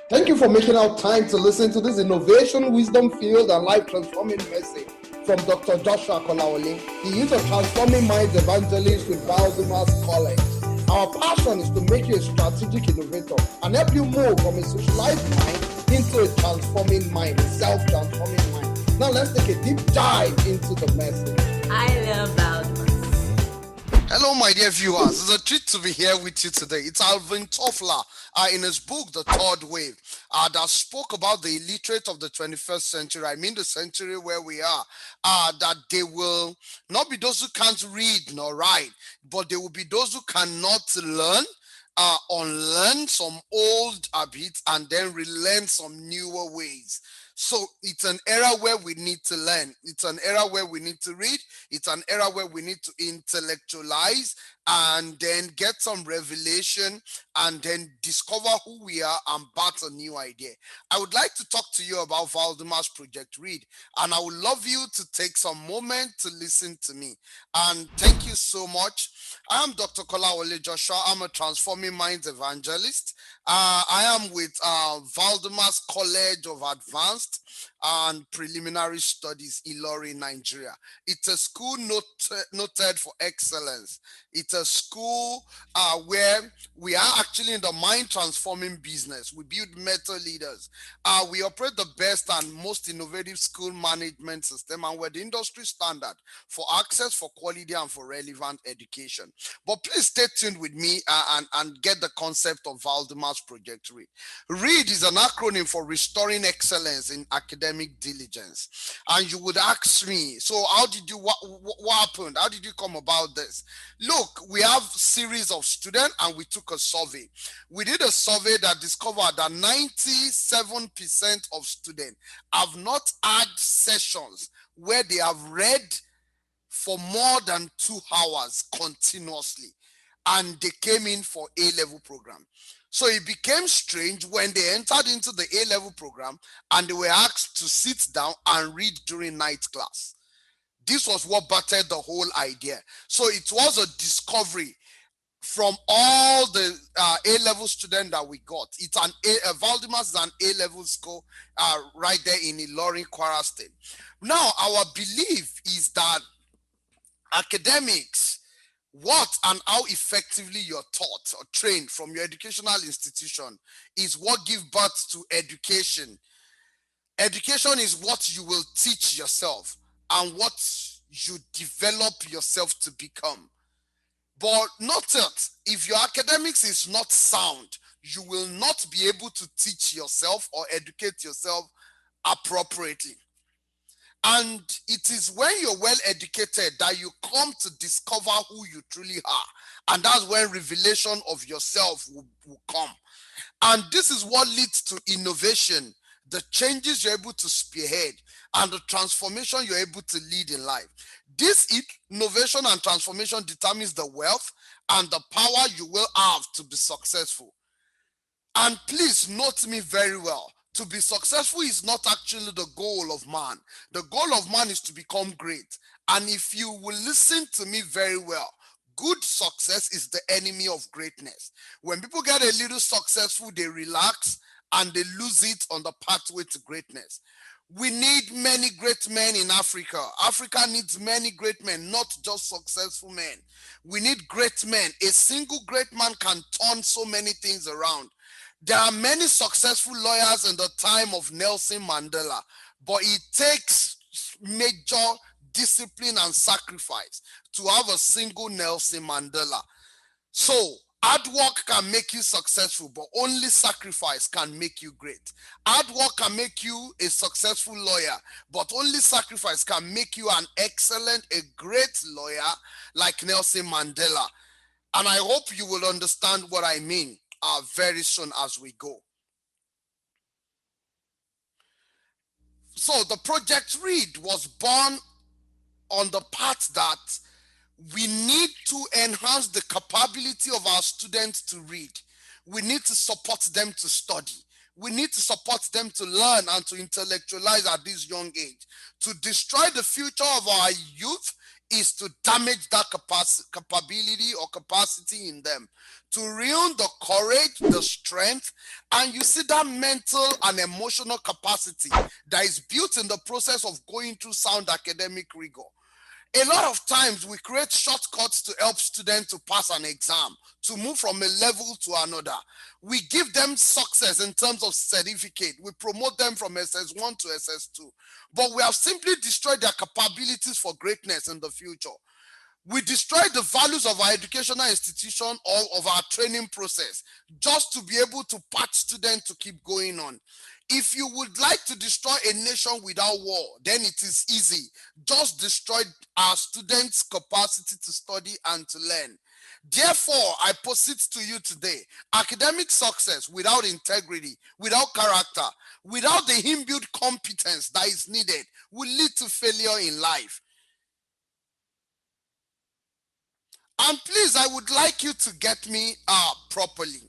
Thank you for making out time to listen to this innovation, wisdom filled, and life transforming message from Dr. Joshua Kolawole. He is a Transforming Minds Evangelist with Valdymas College. Our passion is to make you a strategic innovator and help you move from a socialized mind into a transforming mind, a self-transforming mind. Now let's take a deep dive into the message. I love Valdymas. Hello, my dear viewers. It's a treat to be here with you today. It's Alvin Toffler in his book, The Third Wave, that spoke about the illiterate of the 21st century. I mean the century where we are, that they will not be those who can't read nor write, but they will be those who cannot learn, unlearn some old habits and then relearn some newer ways. So it's an era where we need to learn. It's an era where we need to read. It's an era where we need to intellectualize and then get some revelation and then discover who we are and bat a new idea. I would like to talk to you about Valdymas Project Read, and I would love you to take some moment to listen to me. And thank you so much. I am Dr. Kolawole Joshua. I'm a Transforming Minds Evangelist. I am with Valdymas College of Advanced and Preliminary Studies, Ilorin, Nigeria. It's a school noted for excellence. It's a school where we are actually in the mind transforming business. We build mentor leaders. We operate the best and most innovative school management system, and we're the industry standard for access, for quality, and for relevant education. But please stay tuned with me and get the concept of Valdymas Project Read. READ is an acronym for Restoring Excellence in Academic Diligence. And you would ask me, so how did you, what happened? How did you come about this? Look, we have a series of students and we took a survey. We did a survey that discovered that 97% of students have not had sessions where they have read for more than 2 hours continuously, and they came in for A-level program. So it became strange when they entered into the A-level program and they were asked to sit down and read during night class. This was what battered the whole idea. So it was a discovery from all the A-level students that we got. It's an Valdymas is an A-level school right there in Ilorin, Kwara State. Now, our belief is that academics, what and how effectively you're taught or trained from your educational institution is what gives birth to education. Education is what you will teach yourself and what you develop yourself to become. But note that if your academics is not sound, you will not be able to teach yourself or educate yourself appropriately. And it is when you're well educated that you come to discover who you truly are. And that's when revelation of yourself will come. And this is what leads to innovation, the changes you're able to spearhead, and the transformation you're able to lead in life. This innovation and transformation determines the wealth and the power you will have to be successful. And please note me very well. To be successful is not actually the goal of man. The goal of man is to become great. And if you will listen to me very well, good success is the enemy of greatness. When people get a little successful, they relax and they lose it on the pathway to greatness. We need many great men in Africa. Africa needs many great men, not just successful men. We need great men. A single great man can turn so many things around. There are many successful lawyers in the time of Nelson Mandela, but it takes major discipline and sacrifice to have a single Nelson Mandela. So hard work can make you successful, but only sacrifice can make you great. Hard work can make you a successful lawyer, but only sacrifice can make you an excellent, a great lawyer like Nelson Mandela. And I hope you will understand what I mean very soon as we go. So the Project Read was born on the path that we need to enhance the capability of our students to read. We need to support them to study. We need to support them to learn and to intellectualize at this young age. To destroy the future of our youth is to damage that capability or capacity in them, to ruin the courage, the strength, and you see that mental and emotional capacity that is built in the process of going through sound academic rigor. A lot of times we create shortcuts to help students to pass an exam, to move from a level to another. We give them success in terms of certificate. We promote them from SS1 to SS2. But we have simply destroyed their capabilities for greatness in the future. We destroy the values of our educational institution or of our training process just to be able to patch students to keep going on. If you would like to destroy a nation without war, then it is easy. Just destroy our students' capacity to study and to learn. Therefore, I posit to you today, academic success without integrity, without character, without the inbuilt competence that is needed will lead to failure in life. And please, I would like you to get me properly.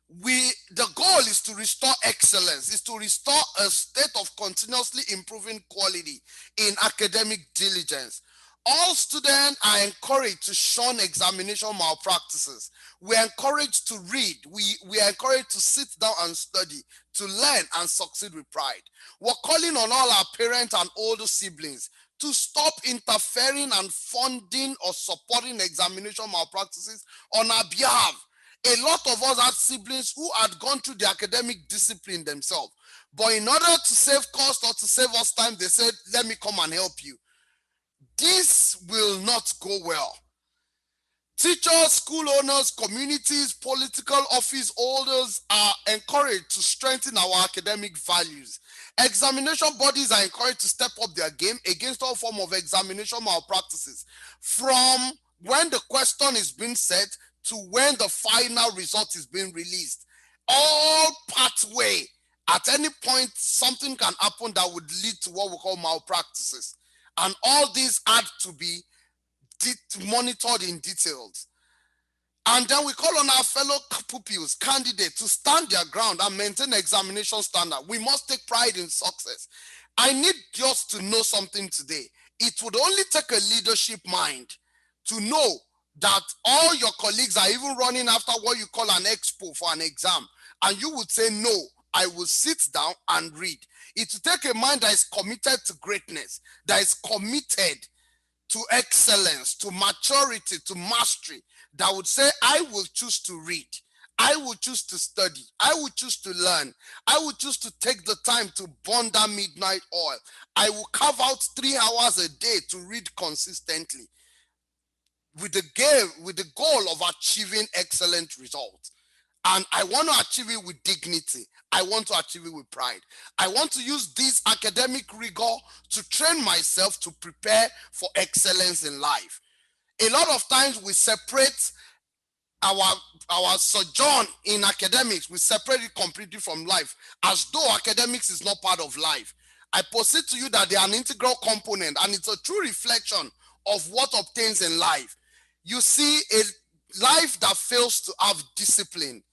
The goal is to restore excellence, is to restore a state of continuously improving quality in academic diligence. All students are encouraged to shun examination malpractices. We are encouraged to read. We are encouraged to sit down and study, to learn and succeed with pride. We're calling on all our parents and older siblings to stop interfering and funding or supporting examination malpractices on our behalf. A lot of us had siblings who had gone through the academic discipline themselves. But in order to save cost or to save us time, they said, let me come and help you. This will not go well. Teachers, school owners, communities, political office holders are encouraged to strengthen our academic values. Examination bodies are encouraged to step up their game against all form of examination malpractices, from when the question is being set to when the final result is being released. All pathway, at any point, something can happen that would lead to what we call malpractices. And all these had to be monitored in details. And then we call on our fellow pupils, candidates, to stand their ground and maintain examination standard. We must take pride in success. I need just to know something today. It would only take a leadership mind to know that all your colleagues are even running after what you call an expo for an exam. And you would say, no, I will sit down and read. It will take a mind that is committed to greatness, that is committed to excellence, to maturity, to mastery, that would say, I will choose to read. I will choose to study. I will choose to learn. I will choose to take the time to burn that midnight oil. I will carve out 3 hours a day to read consistently with the goal of achieving excellent results. And I want to achieve it with dignity. I want to achieve it with pride. I want to use this academic rigor to train myself to prepare for excellence in life. A lot of times we separate our sojourn in academics, we separate it completely from life, as though academics is not part of life. I posit to you that they are an integral component, and it's a true reflection of what obtains in life. You see, a life that fails to have discipline,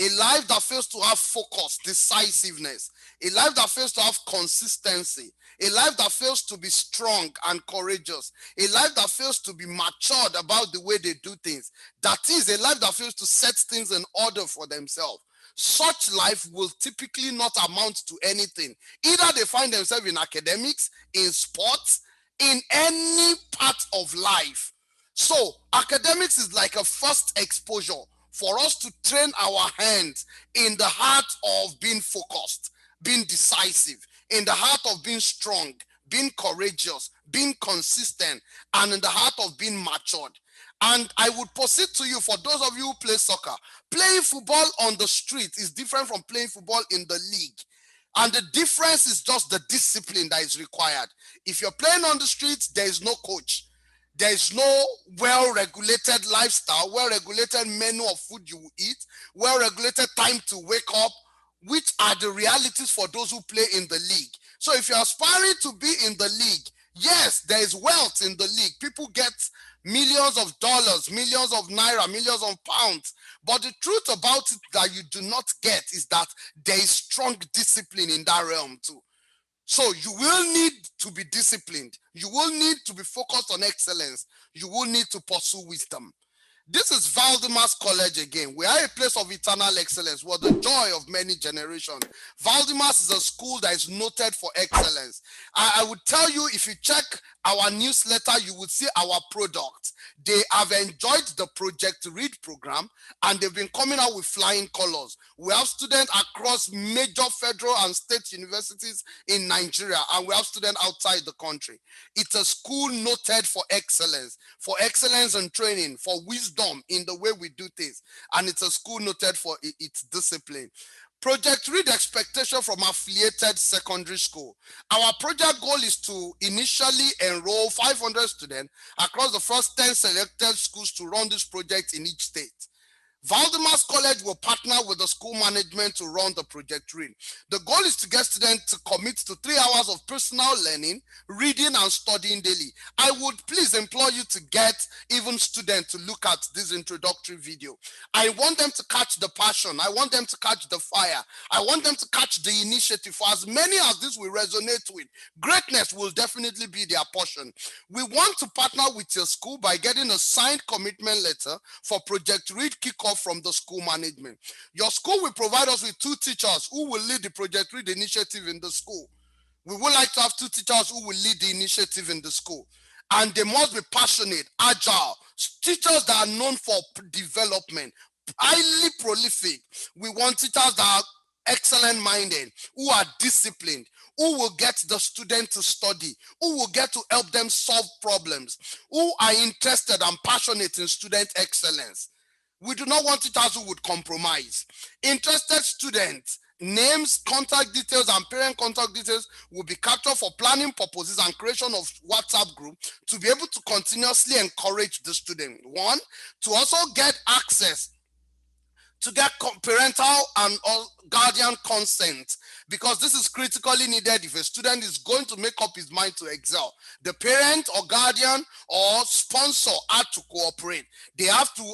a life that fails to have focus, decisiveness, a life that fails to have consistency, a life that fails to be strong and courageous, a life that fails to be matured about the way they do things, that is, a life that fails to set things in order for themselves. Such life will typically not amount to anything. Either they find themselves in academics, in sports, in any part of life. So academics is like a first exposure for us to train our hands in the heart of being focused, being decisive, in the heart of being strong, being courageous, being consistent, and in the heart of being matured. And I would posit to you, for those of you who play soccer, playing football on the street is different from playing football in the league. And the difference is just the discipline that is required. If you're playing on the streets, there is no coach. There is no well-regulated lifestyle, well-regulated menu of food you will eat, well-regulated time to wake up, which are the realities for those who play in the league. So if you're aspiring to be in the league, yes, there is wealth in the league. People get millions of dollars, millions of naira, millions of pounds. But the truth about it that you do not get is that there is strong discipline in that realm too. So you will need to be disciplined. You will need to be focused on excellence. You will need to pursue wisdom. This is Valdymas College again. We are a place of eternal excellence. We're the joy of many generations. Valdymas is a school that is noted for excellence. I would tell you, if you check our newsletter, you would see our products. They have enjoyed the Project Read program, and they've been coming out with flying colors. We have students across major federal and state universities in Nigeria, and we have students outside the country. It's a school noted for excellence in training, for wisdom in the way we do things, and it's a school noted for its discipline. Project Read expectation from affiliated secondary school. Our project goal is to initially enroll 500 students across the first 10 selected schools to run this project in each state. Valdymas College will partner with the school management to run the Project Read. The goal is to get students to commit to 3 hours of personal learning, reading, and studying daily. I would please implore you to get even students to look at this introductory video. I want them to catch the passion. I want them to catch the fire. I want them to catch the initiative. For as many as this will resonate with, greatness will definitely be their portion. We want to partner with your school by getting a signed commitment letter for Project Read kickoff from the school management. Your school will provide us with 2 teachers who will lead the Project Read initiative in the school. We would like to have 2 teachers who will lead the initiative in the school. And they must be passionate, agile, teachers that are known for development, highly prolific. We want teachers that are excellent minded, who are disciplined, who will get the student to study, who will get to help them solve problems, who are interested and passionate in student excellence. We do not want teachers who would compromise. Interested students, names, contact details, and parent contact details will be captured for planning purposes and creation of WhatsApp group to be able to continuously encourage the student. 1, to also get access to get parental and guardian consent, because this is critically needed if a student is going to make up his mind to excel. The parent or guardian or sponsor have to cooperate. They have to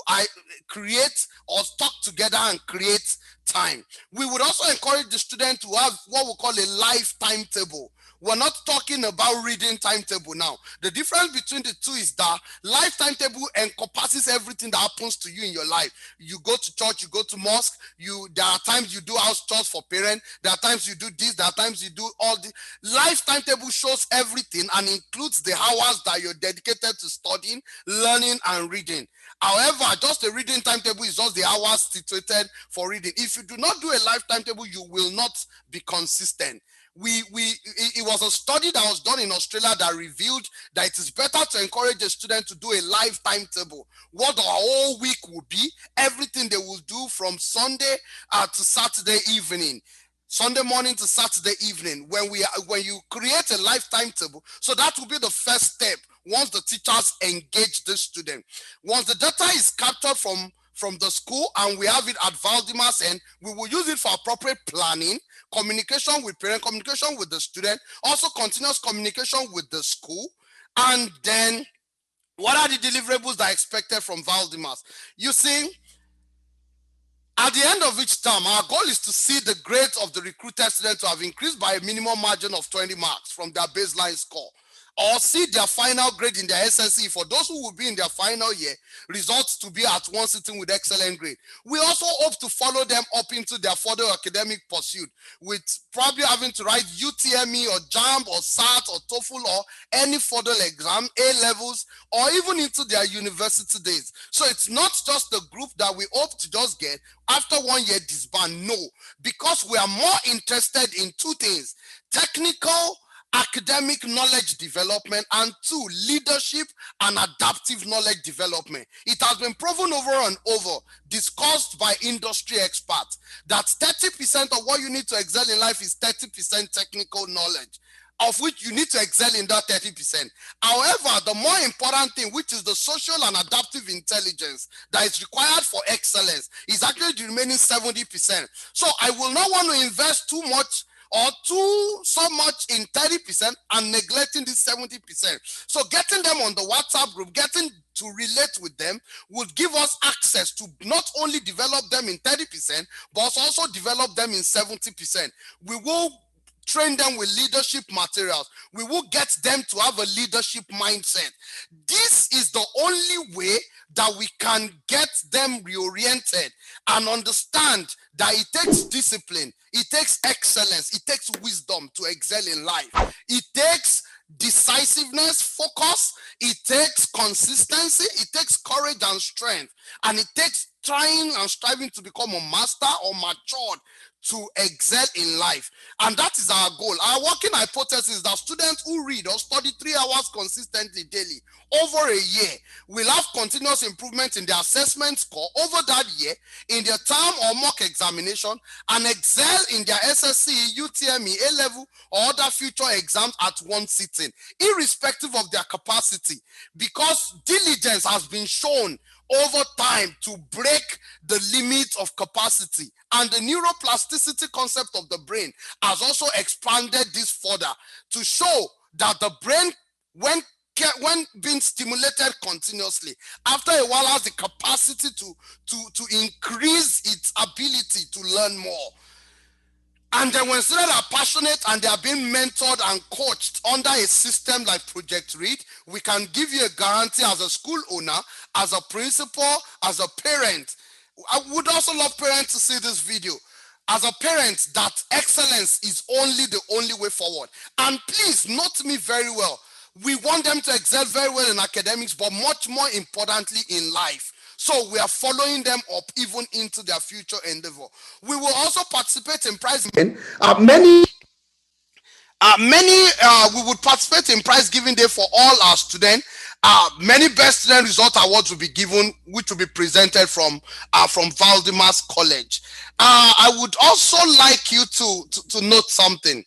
create or talk together and create time. We would also encourage the student to have what we call a life timetable. We're not talking about reading timetable now. The difference between the two is that life timetable encompasses everything that happens to you in your life. You go to church, you go to mosque, there are times you do house chores for parents, there are times you do this, there are times you do all this. Life timetable shows everything and includes the hours that you're dedicated to studying, learning, and reading. However, just a reading timetable is just the hours situated for reading. If you do not do a life timetable, you will not be consistent. It was a study that was done in Australia that revealed that it is better to encourage a student to do a life timetable, what the whole week will be, everything they will do from Sunday to Saturday evening. Sunday morning to Saturday evening, when you create a life timetable. So that will be the first step once the teachers engage the student. Once the data is captured from the school and we have it at Valdymas, and we will use it for appropriate planning, communication with parent, communication with the student, also continuous communication with the school. And then what are the deliverables that are expected from Valdymas? You see, at the end of each term, our goal is to see the grades of the recruited students to have increased by a minimum margin of 20 marks from their baseline score, or see their final grade in their SSE for those who will be in their final year, results to be at one sitting with excellent grade. We also hope to follow them up into their further academic pursuit, with probably having to write UTME or JAMB or SAT or TOEFL or any further exam, A-levels, or even into their university days. So it's not just the group that we hope to just get after 1 year disband. No, because we are more interested in 2 things: technical academic knowledge development, and 2, leadership and adaptive knowledge development. It has been proven over and over, discussed by industry experts, that 30% of what you need to excel in life is 30% technical knowledge, of which you need to excel in that 30%. However, the more important thing, which is the social and adaptive intelligence that is required for excellence, is actually the remaining 70%. So I will not want to invest too much or so much in 30% and neglecting this 70%. So getting them on the WhatsApp group, getting to relate with them would give us access to not only develop them in 30%, but also develop them in 70%. We will train them with leadership materials. We will get them to have a leadership mindset. This is the only way that we can get them reoriented and understand that it takes discipline, it takes excellence, it takes wisdom to excel in life. It takes decisiveness, focus, it takes consistency, it takes courage and strength, and it takes trying and striving to become a master or matured to excel in life. And that is our goal. Our working hypothesis is that students who read or study 3 hours consistently daily over a year will have continuous improvement in their assessment score over that year, in their term or mock examination, and excel in their SSC, UTME, A-level, or other future exams at one sitting, irrespective of their capacity, because diligence has been shown over time to break the limits of capacity. And the neuroplasticity concept of the brain has also expanded this further to show that the brain, when being stimulated continuously, after a while has the capacity to increase its ability to learn more. And then when students are passionate and they are being mentored and coached under a system like Project Read, we can give you a guarantee as a school owner, as a principal, as a parent. I would also love parents to see this video. As a parent, that excellence is the only way forward. And please note me very well. We want them to excel very well in academics, but much more importantly in life. So we are following them up even into their future endeavor. We will also participate in prize giving. We would participate in prize giving day for all our students. Many best student result awards will be given, which will be presented from Valdymas College. I would also like you to note something.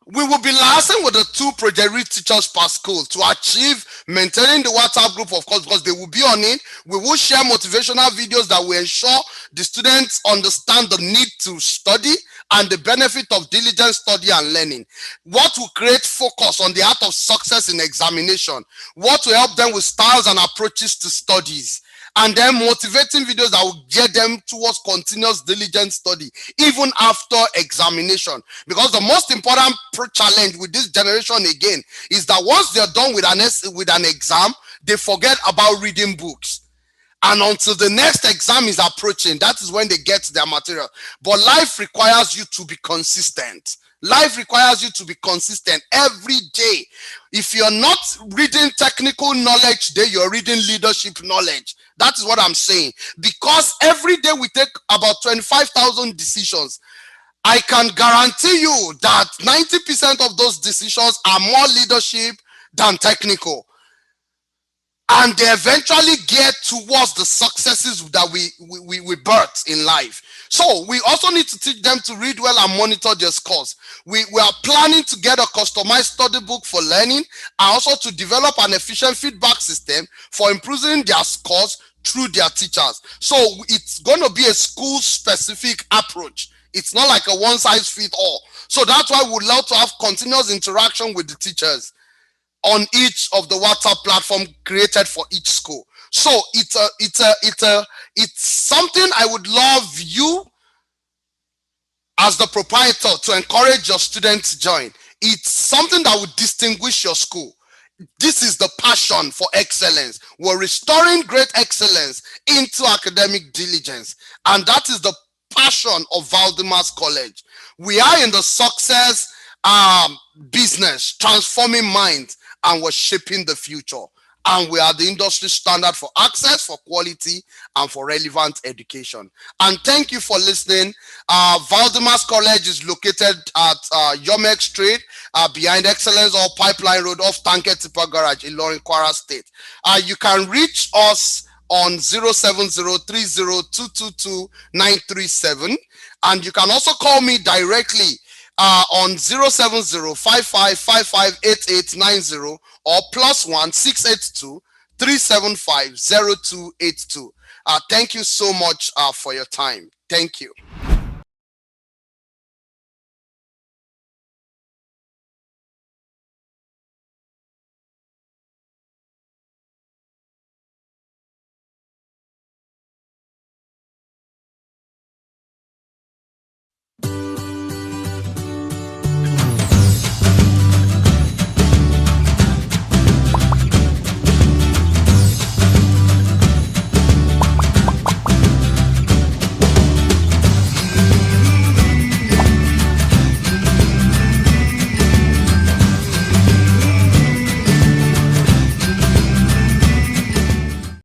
We will be liaising with the 2 Project Read teachers per school to achieve maintaining the WhatsApp group, of course, because they will be on it. We will share motivational videos that will ensure the students understand the need to study and the benefit of diligent study and learning. What will create focus on the art of success in examination? What will help them with styles and approaches to studies? And then motivating videos that will get them towards continuous diligent study even after examination. Because the most important challenge with this generation again is that once they're done with an exam, they forget about reading books. And until the next exam is approaching, that is when they get their material. But life requires you to be consistent. Life requires you to be consistent every day. If you're not reading technical knowledge today, you're reading leadership knowledge. That is what I'm saying. Because every day we take about 25,000 decisions. I can guarantee you that 90% of those decisions are more leadership than technical. And they eventually get towards the successes that we birth in life. So we also need to teach them to read well and monitor their scores. We are planning to get a customized study book for learning, and also to develop an efficient feedback system for improving their scores through their teachers. So it's going to be a school-specific approach. It's not like a one-size-fits-all. So that's why we would love to have continuous interaction with the teachers on each of the WhatsApp platform created for each school. So it's something I would love you as the proprietor to encourage your students to join. It's something that would distinguish your school. This is the passion for excellence. We're restoring great excellence into academic diligence. And that is the passion of Valdymas College. We are in the success business, transforming minds, and we're shaping the future. And we are the industry standard for access, for quality, and for relevant education. And thank you for listening. Valdymas College is located at Yomek Street, behind Excellence or Pipeline Road off Tanke Tipper Garage in Ilorin, Kwara State. You can reach us on 07030222937. And you can also call me directly on 07055558890 or +1 682 375 0282. Thank you so much for your time. Thank you.